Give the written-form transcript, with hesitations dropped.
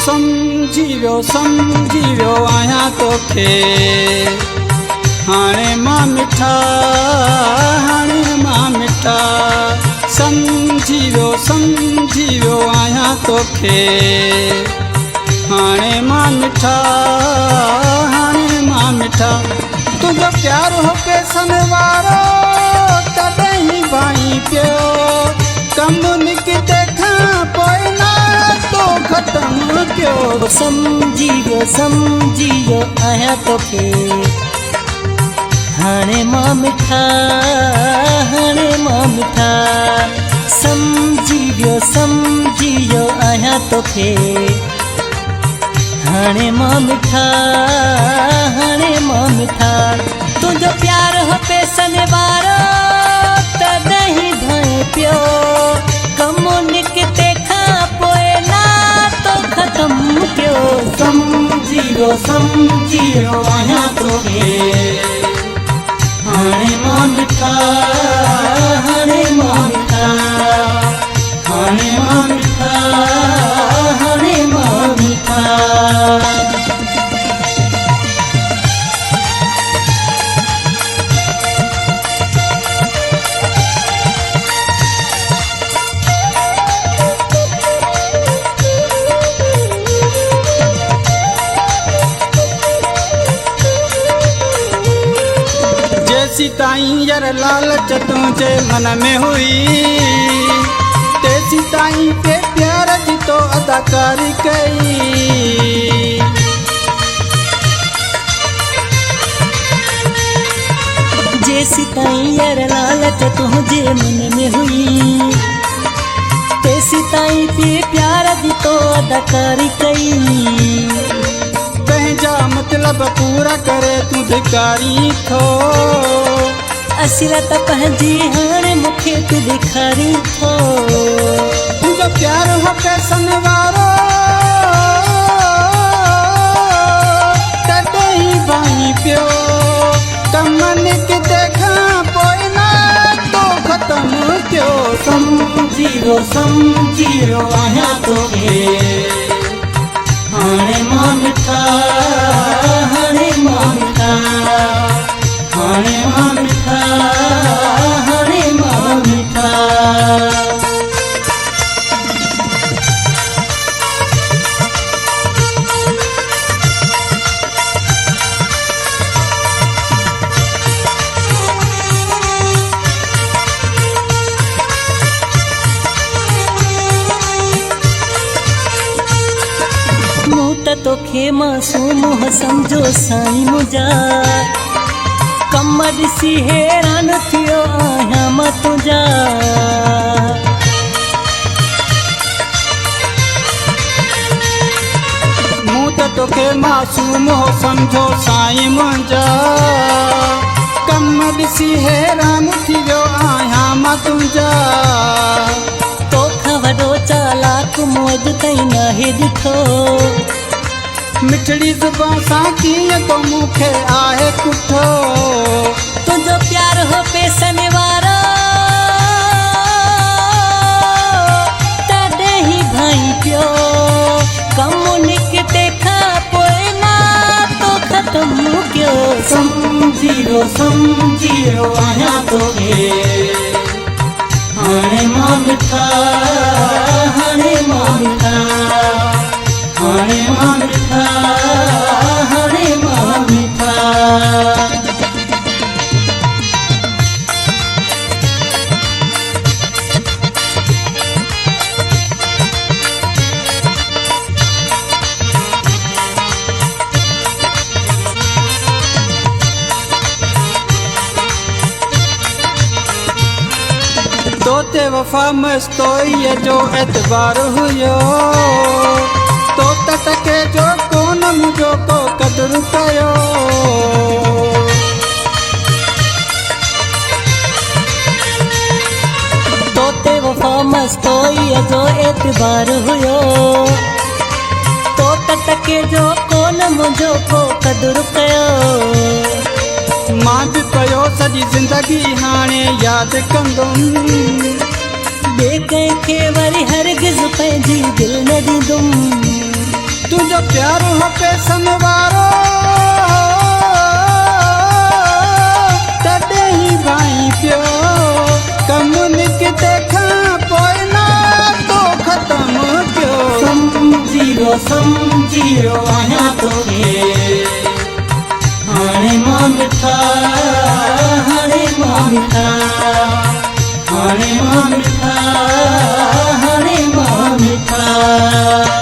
समझी वियो आहियां तोखे हाणे मां मिठा समझी वियो आहियां तोखे हाणे मां मिठा तुंहिंजो प्यार हो पैसनि वारो तॾहिं भाई पियो कम निकिते खां पोइ ना तो ख़त्म कयो। समझी वियो आहियां तोखे हाणे मां मिठा समझी वियो आहियां तोखे हाणे मां मिठा तुंहिंजो प्यार हो पैसनि वारो तॾहिं भाई पियो कम निकिते खां पोइ ना तो ख़त्म कयो। समझी वियो आहियां तोखे हाणे मां मिठा तेसी ताईं यार लालच तुझे मन में हुई तेसी ताईं पे प्यार जी तो अदाकारी कई जेसी ताईं यार लालच तुझे मन में हुई तेसी ताईं पे प्यार जी तो अदाकारी कई पंहिंजा मतलब पूरा करे तू धिकारी थो असलियत पंहिंजी हाणे मूंखे तू ॾेखारी थो तुंहिंजो प्यार हो पैसनि वारो तॾहिं भाई पियो कम निकिते खां पोइ ना तो ख़त्म कयो। समझी वियो आहियां तोखे हाणे मां मिठा तोखे मासूम हो समझो साईं मुंहिंजा कम ॾिसी हैरान थियो आहियां मां तुंहिंजा मूं त तोखे मासूम हो समझो साईं मुंहिंजा कम ॾिसी हैरान थी वियो आहियां मां तुंहिंजा तोखां वॾो चालाक मूं अॼु ताईं नाहे ॾिठो मिठड़ी ज़ुबान सां कीअं तो मूंखे आहे कुठो तुंहिंजो प्यार हो पैसनि वारो तॾहिं भाई पियो कम निकिते खां पोइ ना तो ख़त्म कयो। समझी वियो आहियां तोखे हाणे मां मिठा तोते वफ़ा मस्तोईअ जो एतबार हुयो तो टके जो कोन मुंहिंजो को क़दुरु कयो तोते वफ़ा मस्तोईअ जो एतबार हुयो तो टके जो कोन मुंहिंजो को क़दुरु कयो मां भी पयो सॼी ज़िंदगी हाणे यादि कंदुमि ॿिए कंहिंखे वरी हरगिज़ पंहिंजी दिलि न ॾींदुमि तुंहिंजो प्यार हो पेसन वारो तॾहिं ही भाई पियो कम निकिते खां पोइ ना तो ख़त्म कयो समझी वियो आहियां तोखे हाणे मां मिठा हाणे मां मिठा हाणे मां मिठा हाणे मां मिठा